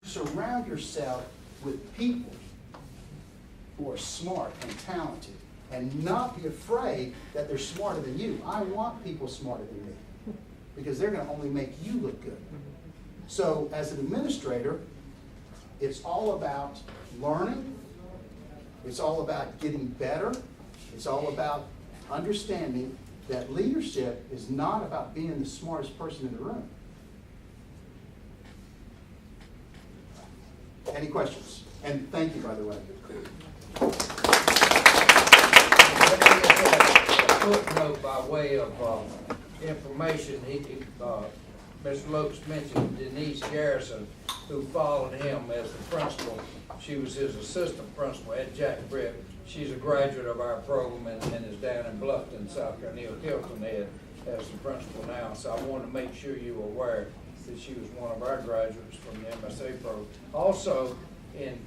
Surround yourself with people who are smart and talented, and not be afraid that they're smarter than you. I want people smarter than me, because they're going to only make you look good. So as an administrator, it's all about learning. It's all about getting better. It's all about understanding that leadership is not about being the smartest person in the room. Any questions? And thank you, by the way. Footnote by way of information, Mr. Lopes mentioned Denise Garrison, who followed him as the principal. She was his assistant principal at Jack Britt. She's a graduate of our program and is down in Bluffton, South Carolina, Hilton Head, as the principal now. So I wanted to make sure you were aware that she was one of our graduates from the MSA program. Also, in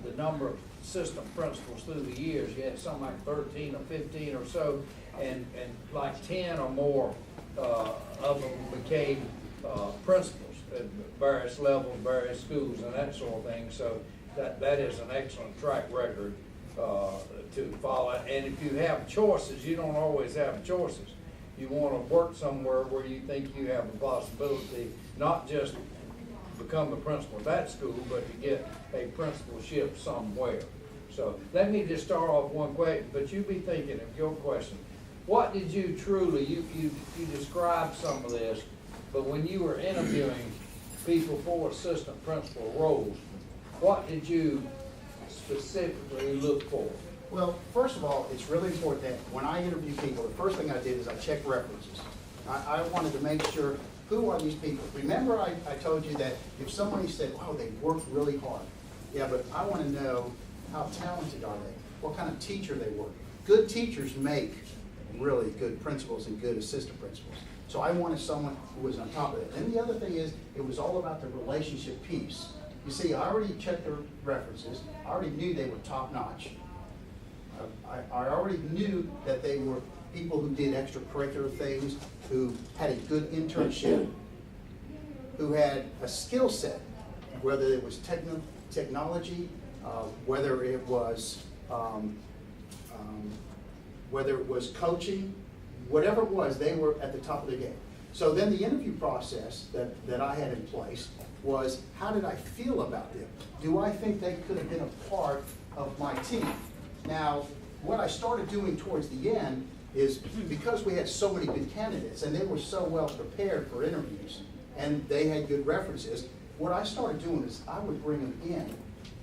the number of assistant principals through the years, you had something like 13 or 15 or so, and like 10 or more of them became principals at various levels, various schools, and that sort of thing. So that is an excellent track record to follow. And if you have choices, you don't always have choices. You want to work somewhere where you think you have a possibility, not just become the principal of that school, but to get a principalship somewhere. So let me just start off one question, but you be thinking of your question. What did you truly, you described some of this, but when you were interviewing people for assistant principal roles, what did you specifically look for? Well, first of all, it's really important that when I interview people, the first thing I did is I checked references. I wanted to make sure, who are these people? Remember I told you that if somebody said, oh, they worked really hard. Yeah, but I want to know how talented are they? What kind of teacher they were? Good teachers make really good principals and good assistant principals. So I wanted someone who was on top of it. And the other thing is, it was all about the relationship piece. You see, I already checked their references. I already knew they were top notch. I already knew that they were people who did extracurricular things, who had a good internship, who had a skill set, whether it was technology, whether it was coaching, whatever it was, they were at the top of the game. So then the interview process that I had in place was, how did I feel about them? Do I think they could have been a part of my team? Now, what I started doing towards the end is, because we had so many good candidates and they were so well prepared for interviews and they had good references, what I started doing is I would bring them in,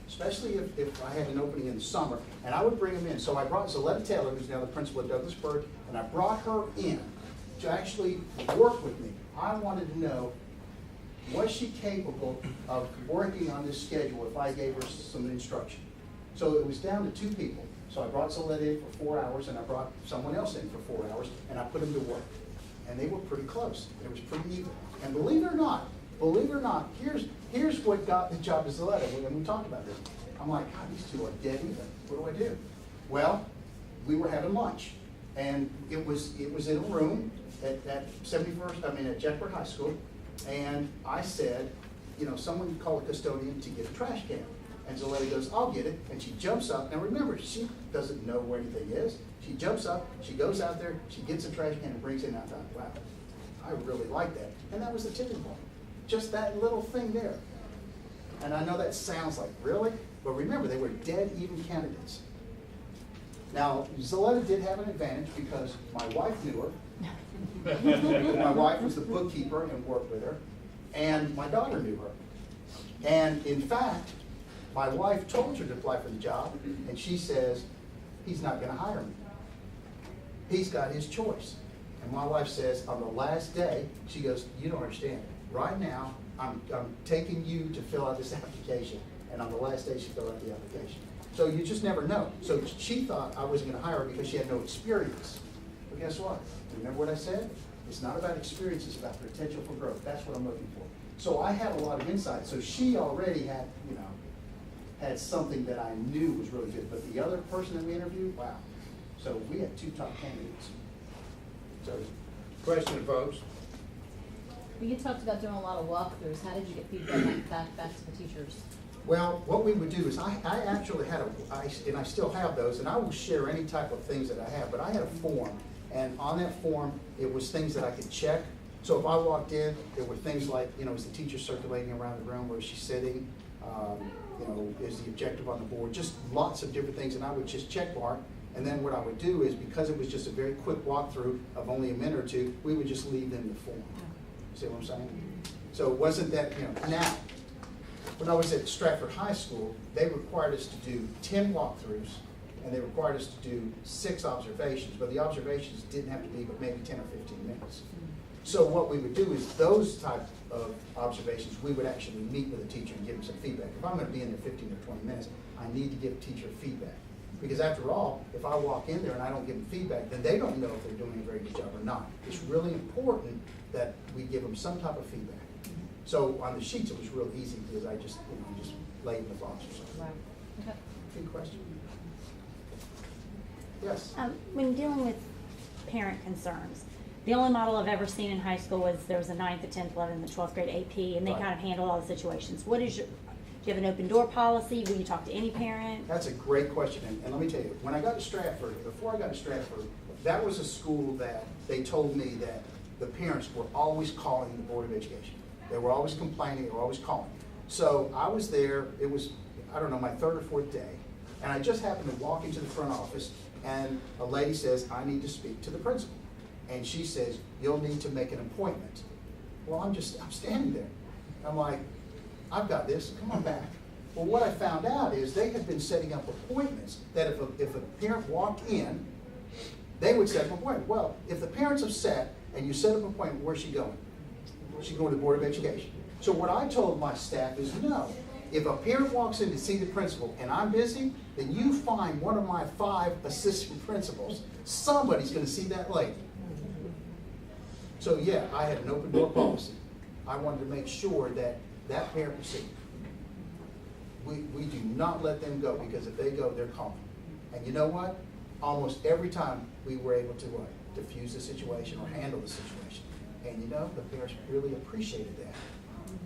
especially if I had an opening in the summer, and I would bring them in. So I brought Zaletta Taylor, who's now the principal at Douglasburg, and I brought her in to actually work with me. I wanted to know, was she capable of working on this schedule if I gave her some instruction? So it was down to 2 people. So I brought Zaletta in for 4 hours, and I brought someone else in for 4 hours, and I put them to work. And they were pretty close. It was pretty even. And believe it or not, here's what got the job to Zaletta, when we talked about this. I'm like, God, these 2 are dead even. What do I do? Well, we were having lunch, and it was in a room at Jack Britt High School, and I said, someone call a custodian to get a trash can. And Zaletta goes, I'll get it. And she jumps up. Now remember, she doesn't know where anything is. She jumps up, she goes out there, she gets a trash can and brings it out. I thought, wow, I really like that. And that was the tipping point. Just that little thing there. And I know that sounds like, really? But remember, they were dead even candidates. Now, Zaletta did have an advantage because my wife knew her. My wife was the bookkeeper and worked with her. And my daughter knew her. And in fact, my wife told her to apply for the job, and she says, he's not going to hire me. He's got his choice. And my wife says, on the last day, she goes, you don't understand. Right now, I'm taking you to fill out this application. And on the last day, she filled out the application. So you just never know. So she thought I wasn't going to hire her because she had no experience. But guess what? Remember what I said? It's not about experience, it's about potential for growth. That's what I'm looking for. So I had a lot of insight. So she already had, had something that I knew was really good. But the other person that we interviewed, wow. So we had 2 top candidates. So, question, folks. Well, you talked about doing a lot of walkthroughs. How did you get feedback back to the teachers? Well, what we would do is I actually had and I still have those, and I will share any type of things that I have, but I had a form, and on that form, it was things that I could check. So if I walked in, there were things like, is the teacher circulating around the room, where is she sitting, is the objective on the board, just lots of different things, and I would just check mark. And then what I would do is, because it was just a very quick walkthrough of only a minute or two, we would just leave them the form. See what I'm saying? So it wasn't that, now, when I was at Stratford High School, they required us to do 10 walkthroughs, and they required us to do 6 observations, but the observations didn't have to be but maybe 10 or 15 minutes. So what we would do is those type of observations, we would actually meet with a teacher and give them some feedback. If I'm going to be in there 15 or 20 minutes, I need to give a teacher feedback. Because after all, if I walk in there and I don't give them feedback, then they don't know if they're doing a very good job or not. It's really important that we give them some type of feedback. So on the sheets, it was real easy because I just, just laid in the box or something. Right. Okay. Good question. Yes? When dealing with parent concerns, the only model I've ever seen in high school was there was a 9th, the 10th, 11th, and the 12th grade AP, and they Right. kind of handle all the situations. Do you have an open door policy? Will you talk to any parent? That's a great question, and let me tell you, when I got to Stratford, before I got to Stratford, that was a school that they told me that the parents were always calling the Board of Education. They were always complaining, they were always calling. So I was there, it was, I don't know, my 3rd or 4th day, and I just happened to walk into the front office, and a lady says, I need to speak to the principal. And she says, you'll need to make an appointment. Well, I'm standing there. I'm like, I've got this, come on back. Well, what I found out is they had been setting up appointments that if a parent walked in, they would set up an appointment. Well, if the parent's upset and you set up an appointment, where's she going? She's going to the Board of Education. So what I told my staff is no. If a parent walks in to see the principal and I'm busy, then you find one of my 5 assistant principals. Somebody's going to see that lady. So yeah, I had an open door policy. I wanted to make sure that that parent was seen. We do not let them go, because if they go, they're calling. And you know what? Almost every time we were able to diffuse the situation or handle the situation. And the parents really appreciated that.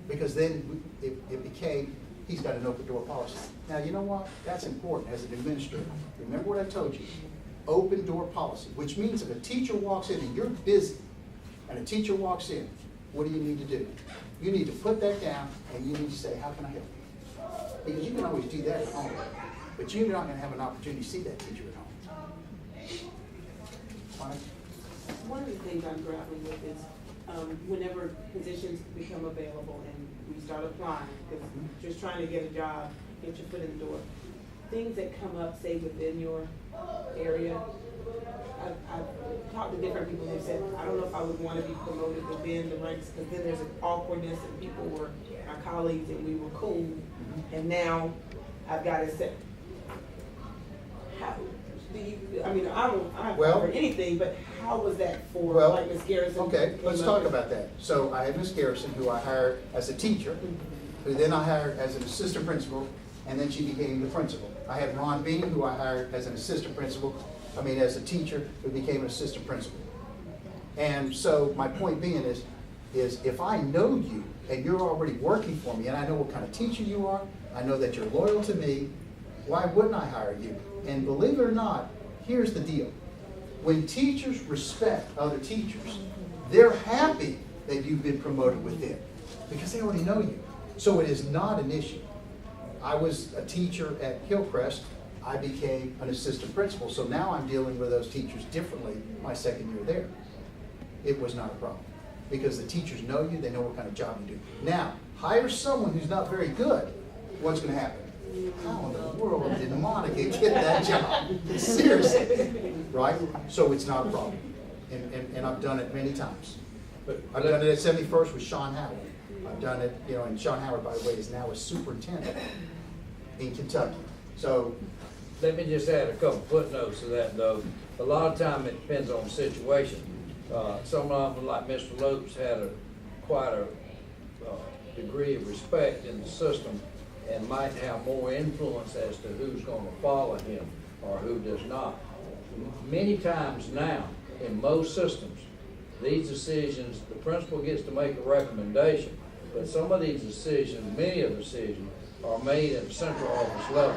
Because then it became, he's got an open door policy. Now, you know what? That's important as an administrator. Remember what I told you. Open door policy, which means if a teacher walks in and you're busy, and a teacher walks in, what do you need to do? You need to put that down and you need to say, how can I help you? Because you can always do that at home, but you're not going to have an opportunity to see that teacher at home. Mike? One of the things I'm grappling with is whenever positions become available and we start applying, because just trying to get a job, get your foot in the door, things that come up, say, within your area, I've talked to different people who said, I don't know if I would want to be promoted within the ranks, because then there's an awkwardness and people were our colleagues and we were cool, and now I've got to say, how do you, I don't for anything, but how was that for like Ms. Garrison? Okay, let's talk about that. So I had Ms. Garrison, who I hired as a teacher, who then I hired as an assistant principal, and then she became the principal. I had Ron Bean, who I hired as an assistant principal, as a teacher, who became an assistant principal. And so my point being is if I know you and you're already working for me and I know what kind of teacher you are, I know that you're loyal to me, why wouldn't I hire you? And believe it or not, here's the deal. When teachers respect other teachers, they're happy that you've been promoted within because they already know you. So it is not an issue. I was a teacher at Hillcrest. I became an assistant principal, so now I'm dealing with those teachers differently my 2nd year there. It was not a problem because the teachers know you, they know what kind of job you do. Now, hire someone who's not very good, what's going to happen? How in the world did Monica get that job? Seriously, right? So it's not a problem, and I've done it many times. I've done it at 71st with Sean Howard. I've done it, and Sean Howard, by the way, is now a superintendent in Kentucky. So let me just add a couple footnotes to that, though. A lot of time it depends on the situation. Some of them, like Mr. Lopes, had quite a degree of respect in the system and might have more influence as to who's going to follow him or who does not. Many times now, in most systems, these decisions, the principal gets to make a recommendation, but some of these decisions, many of the decisions, are made at the central office level.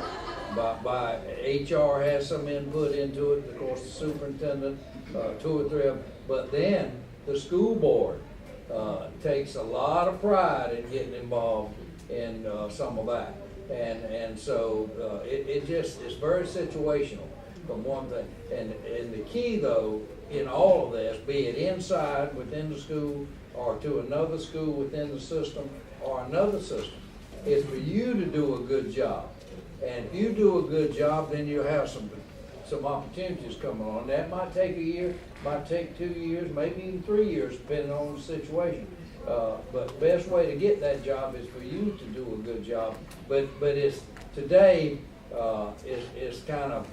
By HR has some input into it, of course, the superintendent, 2 or 3 of them, but then the school board takes a lot of pride in getting involved in some of that. And so it just is very situational from one thing. And the key though, in all of this, be it inside within the school or to another school within the system or another system, is for you to do a good job. And if you do a good job, then you'll have some opportunities coming on. That might take a year, might take 2 years, maybe even 3 years, depending on the situation. But the best way to get that job is for you to do a good job. But it's today, it's kind of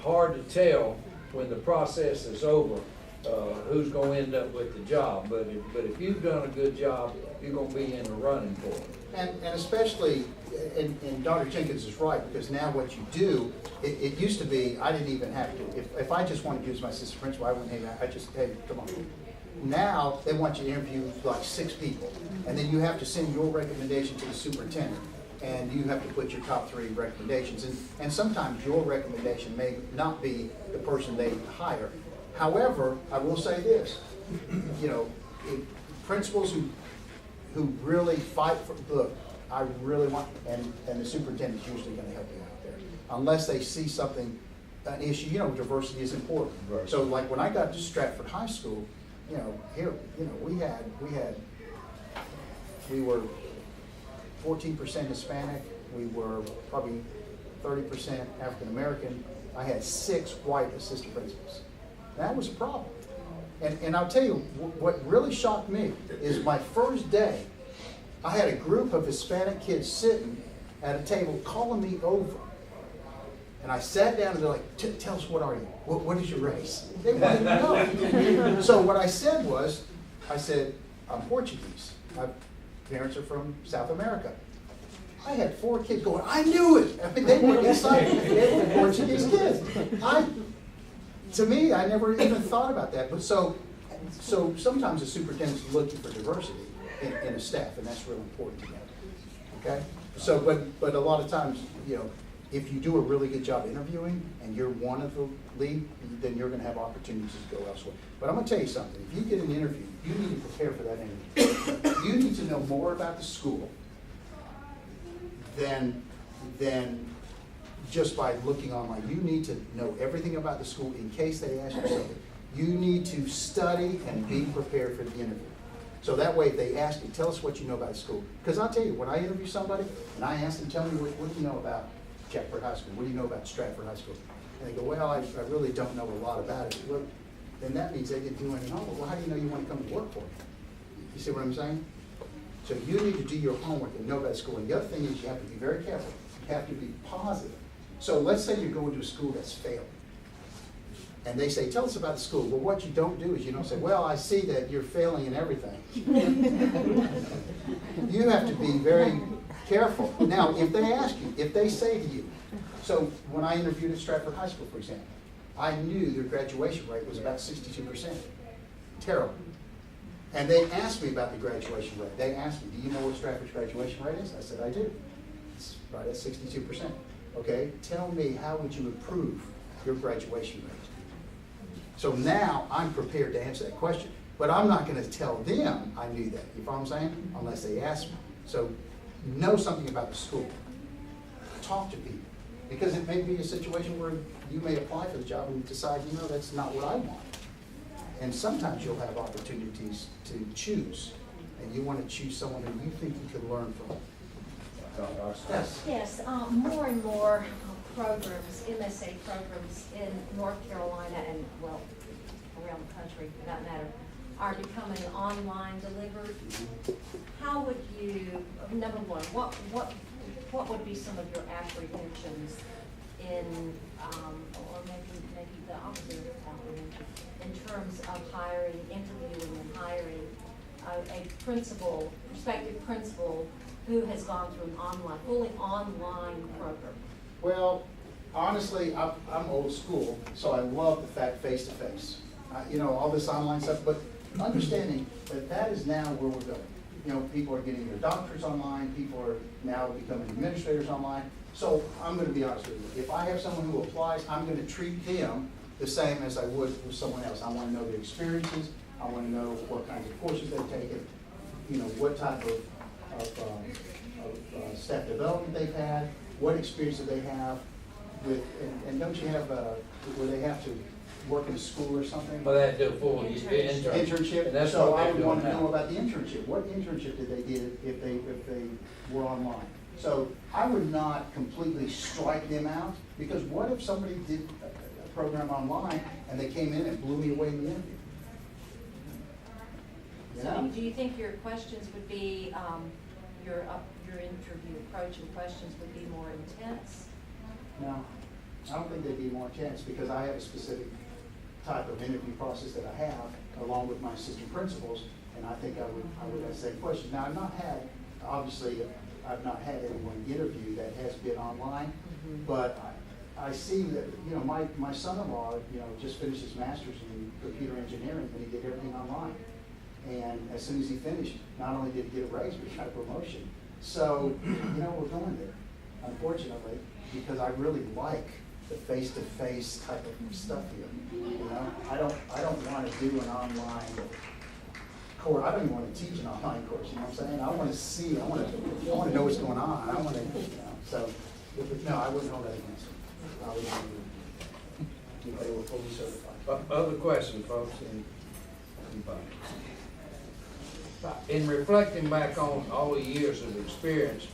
hard to tell when the process is over who's going to end up with the job. But if you've done a good job, you're going to be in the running for it. And especially, and Dr. Jenkins is right, because now what you do, it used to be, I didn't even have to, if I just wanted to use my assistant principal, I wouldn't even, I just, hey, come on. Now, they want you to interview like 6 people, and then you have to send your recommendation to the superintendent, and you have to put your top 3 recommendations, and sometimes your recommendation may not be the person they hire. However, I will say this, you know, principals who really fight for, look, I really want, and the superintendent's usually gonna help you out there, unless they see something, an issue, you know, diversity is important. Right. So like when I got to Stratford High School, you know, here, you know, we were 14% Hispanic, we were probably 30% African American. I had 6 white assistant principals. That was a problem. And I'll tell you, what really shocked me is my first day, I had a group of Hispanic kids sitting at a table calling me over. And I sat down and they're like, tell us, what are you? What is your race? They wanted to know. So what I said was, I said, I'm Portuguese. My parents are from South America. I had 4 kids going, I knew it. I mean, they were excited. They were Portuguese kids. To me, I never even thought about that. But so sometimes the superintendent's looking for diversity in a staff, and that's really important to them. Okay? So, but a lot of times, you know, if you do a really good job interviewing and you're one of the lead, then you're going to have opportunities to go elsewhere. But I'm going to tell you something. If you get an interview, you need to prepare for that interview. You need to know more about the school than just by looking online. You need to know everything about the school in case they ask you something. You need to study and be prepared for the interview. So that way, if they ask you, tell us what you know about the school. Because I'll tell you, when I interview somebody and I ask them, tell me what do you know about Stratford High School? What do you know about Stratford High School? And they go, well, I really don't know a lot about it. Well, then that means they didn't do any homework. Well, how do you know you want to come to work for it? You see what I'm saying? So you need to do your homework and know about school. And the other thing is you have to be very careful. You have to be positive. So let's say you're going to a school that's failing. And they say, tell us about the school. Well, what you don't do is you don't say, well, I see that you're failing in everything. You have to be very careful. Now, if they ask you, if they say to you, so when I interviewed at Stratford High School, for example, I knew their graduation rate was about 62%. Terrible. And they asked me about the graduation rate. They asked me, do you know what Stratford's graduation rate is? I said, I do. It's right at 62%. Okay, tell me, how would you improve your graduation rate? So now I'm prepared to answer that question, but I'm not going to tell them I knew that, you follow what I'm saying? Unless they ask me. So know something about the school. Talk to people, because it may be a situation where you may apply for the job and decide, you know, that's not what I want. And sometimes you'll have opportunities to choose, and you want to choose someone who you think you can learn from. Yes. Yes, more and more programs, MSA programs in North Carolina and, well, around the country for that matter, are becoming online delivered. How would you, number one, what would be some of your apprehensions in, or maybe the opposite of apprehension, in terms of hiring, interviewing and hiring a principal, prospective principal who has gone through an fully online program? Well, honestly, I'm old school, so I love the fact face-to-face. You know, all this online stuff, but understanding that that is now where we're going. You know, people are getting their doctorates online, people are now becoming administrators online. So I'm gonna be honest with you, if I have someone who applies, I'm gonna treat them the same as I would with someone else. I wanna know their experiences, I wanna know what kinds of courses they've taken, you know, what type of staff development they've had, what experience do they have with, and don't you have, where they have to work in a school or something? But they do full internship. Internship, And that's so what I they're would doing want to now. know about the internship. What internship did they get if they were online? So I would not completely strike them out, because what if somebody did a program online and they came in and blew me away in the interview? You So know? do you think your questions would be, your interview approach and questions would be more intense? No, I don't think they'd be more intense, because I have a specific type of interview process that I have, along with my assistant principals, and I think I would ask that question. Now, obviously, I've not had anyone interview that has been online, but I see that, you know, my son-in-law, you know, just finished his master's in computer engineering, and he did everything online. And as soon as he finished, not only did he get a raise, but he got a promotion. So, you know, we're going there, unfortunately, because I really like the face-to-face type of stuff here. You know, I don't want to do an online course. I don't even want to teach an online course. You know what I'm saying? I want to see. I want to know what's going on. I want to, you know. So, no, I wouldn't hold that against them. I would if they were fully certified. Other questions, folks? In reflecting back on all the years of experience,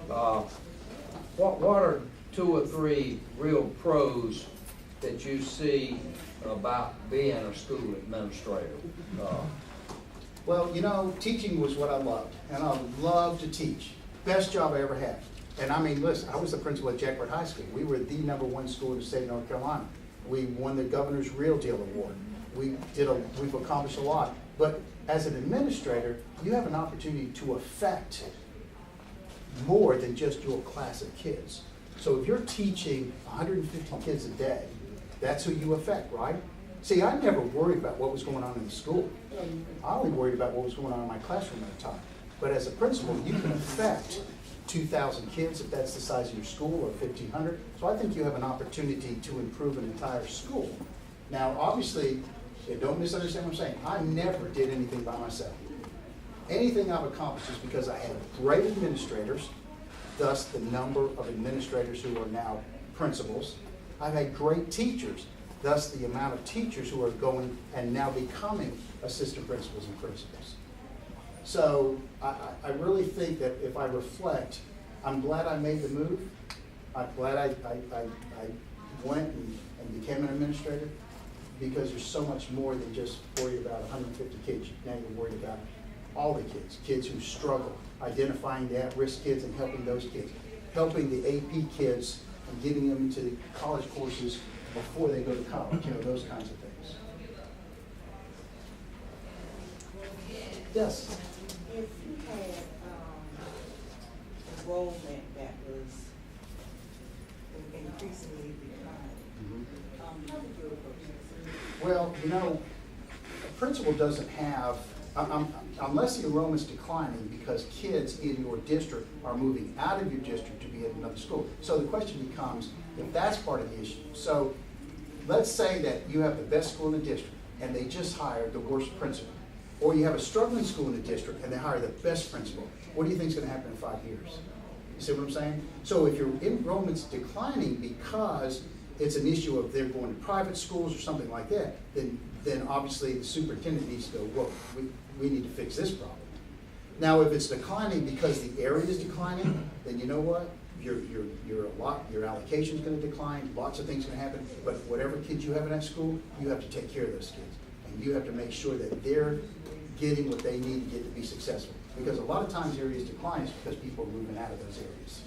what are 2 or 3 real pros that you see about being a school administrator? Well, you know, teaching was what I loved, and I loved to teach. Best job I ever had. And I mean, listen, I was the principal at Jack Red High School. We were the #1 school in the state of North Carolina. We won the Governor's Real Deal Award. We've accomplished a lot. But as an administrator, you have an opportunity to affect more than just your class of kids. So if you're teaching 150 kids a day, that's who you affect, right? See, I never worried about what was going on in the school. I only worried about what was going on in my classroom at the time. But as a principal, you can affect 2,000 kids if that's the size of your school, or 1,500. So I think you have an opportunity to improve an entire school. Now, obviously, don't misunderstand what I'm saying. I never did anything by myself. Anything I've accomplished is because I had great administrators, thus the number of administrators who are now principals. I've had great teachers, thus the amount of teachers who are going and now becoming assistant principals and principals. So I really think that if I reflect, I'm glad I made the move. I'm glad I went and became an administrator, because there's so much more than just worried about 150 kids. Now you're worried about all the kids who struggle, identifying the at-risk kids and helping those kids, helping the AP kids and getting them into the college courses before they go to college, you know, those kinds of things. Yes? If you had enrollment that was increasingly declining, how did you approach this? Well, you know, a principal doesn't have, unless the enrollment's declining because kids in your district are moving out of your district to be at another school. So the question becomes, if that's part of the issue. So let's say that you have the best school in the district and they just hired the worst principal. Or you have a struggling school in the district and they hire the best principal. What do you think is going to happen in 5 years? You see what I'm saying? So if your enrollment's declining because it's an issue of they're going to private schools or something like that, then obviously the superintendent needs to go, well, we need to fix this problem. Now, if it's declining because the area is declining, then you know what? Your allocation is going to decline, lots of things are going to happen, but whatever kids you have in that school, you have to take care of those kids. And you have to make sure that they're getting what they need to get to be successful. Because a lot of times areas decline is because people are moving out of those areas,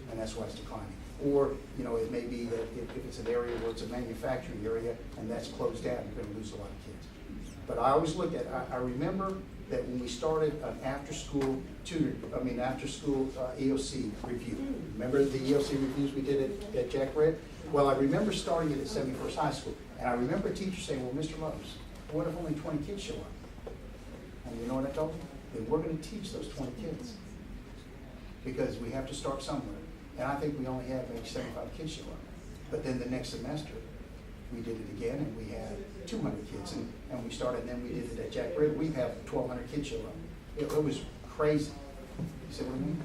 and that's why it's declining. Or, you know, it may be that if it's an area where it's a manufacturing area and that's closed down, you're going to lose a lot of kids. But I always look at, I remember that when we started an after-school EOC review. Remember the EOC reviews we did at Jack Red? Well, I remember starting it at 71st High School, and I remember teachers saying, well, Mr. Lowe's, what if only 20 kids show up? And you know what I told them? Then we're gonna teach those 20 kids. Because we have to start somewhere. And I think we only had maybe 75 kids show up. But then the next semester, we did it again, and we had 200 kids. And we started, and then we did it at Jack Ritter. We have 1,200 kids show up. It was crazy. You see what I mean?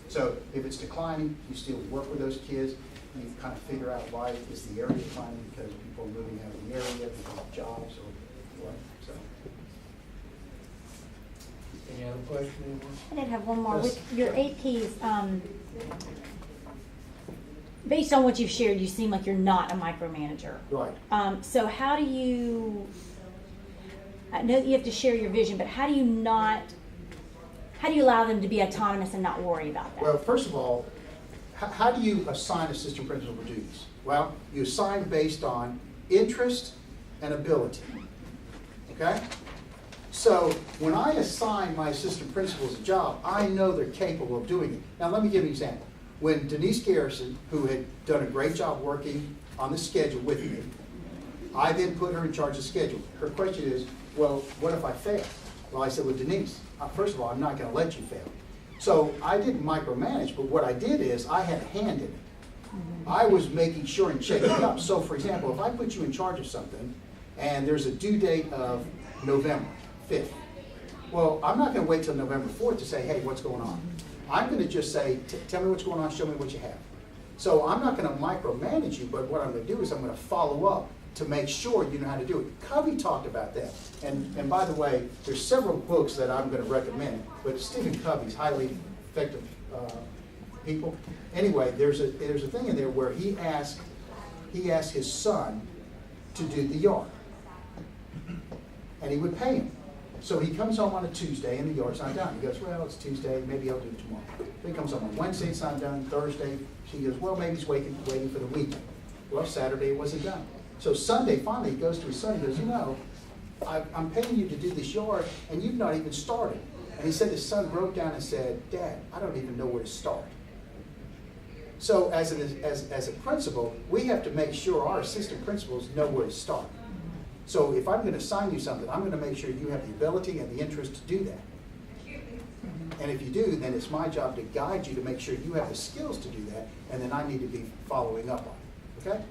So if it's declining, you still work with those kids. You kind of figure out why is the area declining, because people are moving out of the area because of jobs or what. So. Any other questions, anyone? I did have one more. Yes. With your APs, based on what you've shared, you seem like you're not a micromanager. Right. So how do you, I know that you have to share your vision, but how do you allow them to be autonomous and not worry about that? Well, first of all, how do you assign assistant principal duties? Well, you assign based on interest and ability. Okay? So when I assign my assistant principals a job, I know they're capable of doing it. Now let me give you an example. When Denise Garrison, who had done a great job working on the schedule with me, I then put her in charge of schedule. Her question is, well, what if I fail? Well, I said, well, Denise, first of all, I'm not going to let you fail. So I didn't micromanage, but what I did is I had a hand in it. I was making sure and checking it up. So for example, if I put you in charge of something and there's a due date of November 5th, well, I'm not going to wait till November 4th to say, hey, what's going on? I'm going to just say, tell me what's going on, show me what you have. So I'm not going to micromanage you, but what I'm going to do is I'm going to follow up to make sure you know how to do it. Covey talked about that. And by the way, there's several books that I'm going to recommend, but Stephen Covey's highly effective people. Anyway, there's a thing in there where he asked his son to do the yard. And he would pay him. So he comes home on a Tuesday and the yard's not done. He goes, well, it's Tuesday, maybe I'll do it tomorrow. Then he comes home on Wednesday, it's not done. Thursday, she goes, well, maybe he's waiting for the weekend. Well, Saturday it wasn't done. So Sunday, finally, he goes to his son, he goes, you know, I'm paying you to do this yard, and you've not even started. And he said his son broke down and said, Dad, I don't even know where to start. So as a principal, we have to make sure our assistant principals know where to start. So if I'm going to assign you something, I'm going to make sure you have the ability and the interest to do that. And if you do, then it's my job to guide you to make sure you have the skills to do that, and then I need to be following up on it. Okay?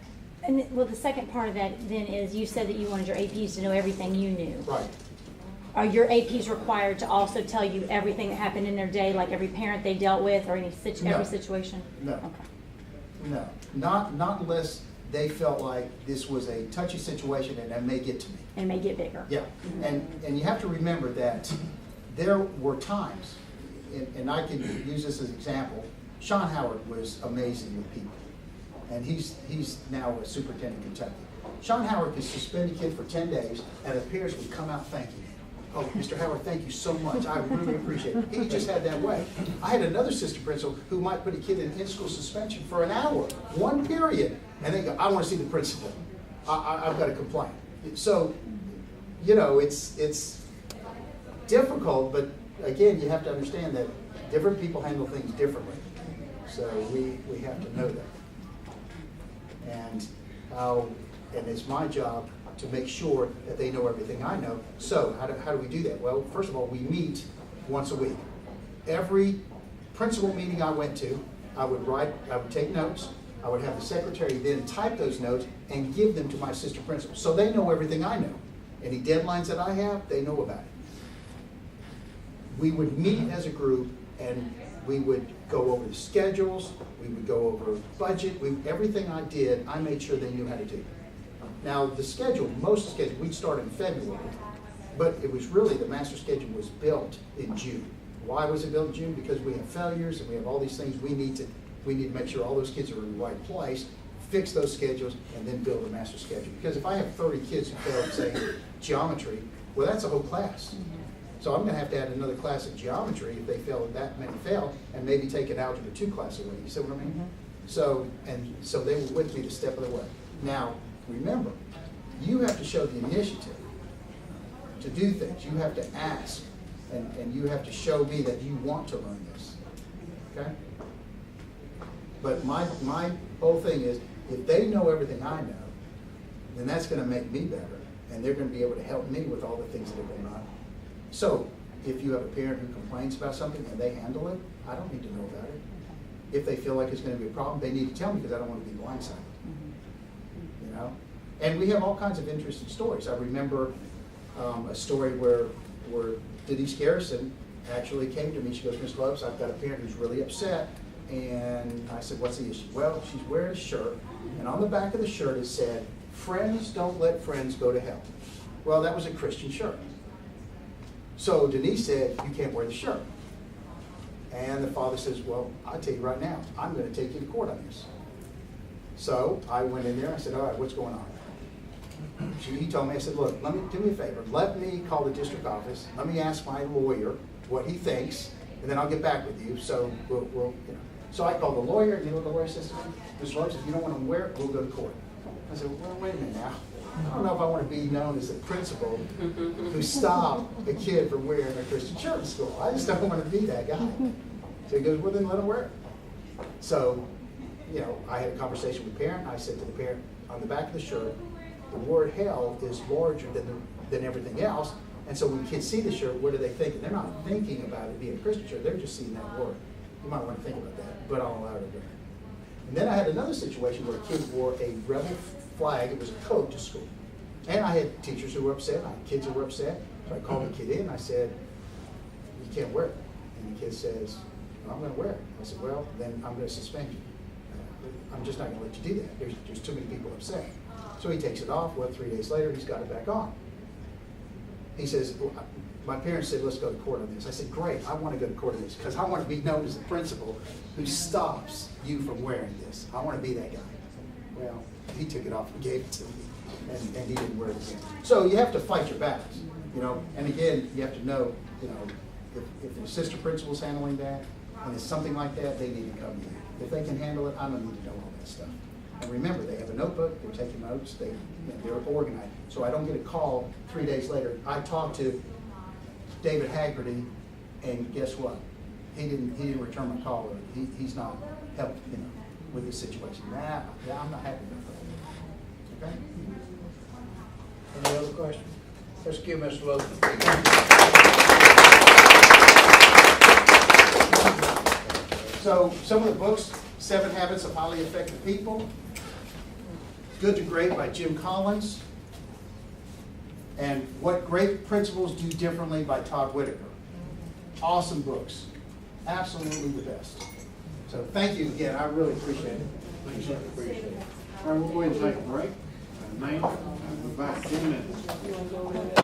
And well, the second part of that then is you said that you wanted your APs to know everything you knew. Right. Are your APs required to also tell you everything that happened in their day, like every parent they dealt with or every situation? No. Okay. No. Not unless they felt like this was a touchy situation and that may get to me. And may get bigger. Yeah. And you have to remember that there were times, and I can use this as an example, Sean Howard was amazing with people. And he's now a superintendent in Kentucky. Sean Howard could suspend a kid for 10 days, and the parents would come out thanking him. Oh, Mr. Howard, thank you so much. I really appreciate it. He just had that way. I had another assistant principal who might put a kid in school suspension for an hour, one period, and they go, I want to see the principal. I've got a complaint. So, you know, it's difficult, but again, you have to understand that different people handle things differently. So we have to know that. And it's my job to make sure that they know everything I know. So how do we do that? Well, first of all, we meet once a week. Every principal meeting I went to, I would take notes. I would have the secretary then type those notes and give them to my assistant principal. So they know everything I know. Any deadlines that I have, they know about it. We would meet as a group and we would go over the schedules, we would go over budget, everything I did, I made sure they knew how to do. Now the schedule, most schedules, we'd start in February, but it was really, the master schedule was built in June. Why was it built in June? Because we have failures and we have all these things we need to make sure all those kids are in the right place, fix those schedules, and then build a master schedule. Because if I have 30 kids who fail, say, geometry, well, that's a whole class. So I'm going to have to add another class of geometry if they fail, that many fail, and maybe take an algebra 2 class away. You see what I mean? Mm-hmm. So they were with me the step of the way. Now, remember, you have to show the initiative to do things. You have to ask, and you have to show me that you want to learn this. Okay? But my whole thing is, if they know everything I know, then that's going to make me better, and they're going to be able to help me with all the things that are going on. So if you have a parent who complains about something and they handle it, I don't need to know about it. If they feel like it's going to be a problem, they need to tell me because I don't want to be blindsided. You know? And we have all kinds of interesting stories. I remember a story where Denise Garrison actually came to me. She goes, Ms. Lopes, I've got a parent who's really upset. And I said, what's the issue? Well, she's wearing a shirt, and on the back of the shirt it said, friends don't let friends go to hell. Well, that was a Christian shirt. So Denise said, you can't wear the shirt. And the father says, well, I'll tell you right now, I'm going to take you to court on this. So I went in there, I said, all right, what's going on? He told me, I said, look, do me a favor. Let me call the district office. Let me ask my lawyer what he thinks, and then I'll get back with you. So we'll you know. So I called the lawyer, and you know what the lawyer says to me? Mr. Lopes, if you don't want to wear it, we'll go to court. I said, well, wait a minute now. I don't know if I want to be known as the principal who stopped a kid from wearing a Christian shirt in school. I just don't want to be that guy. So he goes, well, then let him wear it. So, you know, I had a conversation with the parent. I said to the parent, on the back of the shirt, the word hell is larger than everything else. And so when kids see the shirt, what are they thinking? They're not thinking about it being a Christian shirt. They're just seeing that word. You might want to think about that, but I'll allow it to wear it. And then I had another situation where a kid wore a rebel flag. It was a coat to school. And I had teachers who were upset. I had kids who were upset. So I called the kid in. I said, you can't wear it. And the kid says, well, I'm going to wear it. I said, well, then I'm going to suspend you. I'm just not going to let you do that. There's too many people upset. So he takes it off. Well, 3 days later, he's got it back on. He says, well, my parents said, let's go to court on this. I said, great, I want to go to court on this because I want to be known as the principal who stops you from wearing this. I want to be that guy. Well, he took it off and gave it to me, and he didn't wear it again. So you have to fight your battles, you know. And again, you have to know, you know, if the assistant principal's handling that, and it's something like that, they need to come to you. If they can handle it, I don't need to know all that stuff. And remember, they have a notebook, they're taking notes, they're organized. So I don't get a call 3 days later. I talked to David Haggerty, and guess what? He didn't return my call, or he's not helped, you know, with this situation. Yeah, I'm not happy with that. Okay? Any other questions? Let's give Mr. Lopes a big hand. So some of the books, 7 Habits of Highly Effective People, Good to Great by Jim Collins, and What Great Principals Do Differently by Todd Whitaker. Awesome books. Absolutely the best. So thank you again. I really appreciate it. Appreciate it. All right, we'll go ahead and take a break. 9, we'll be back in 10 minutes.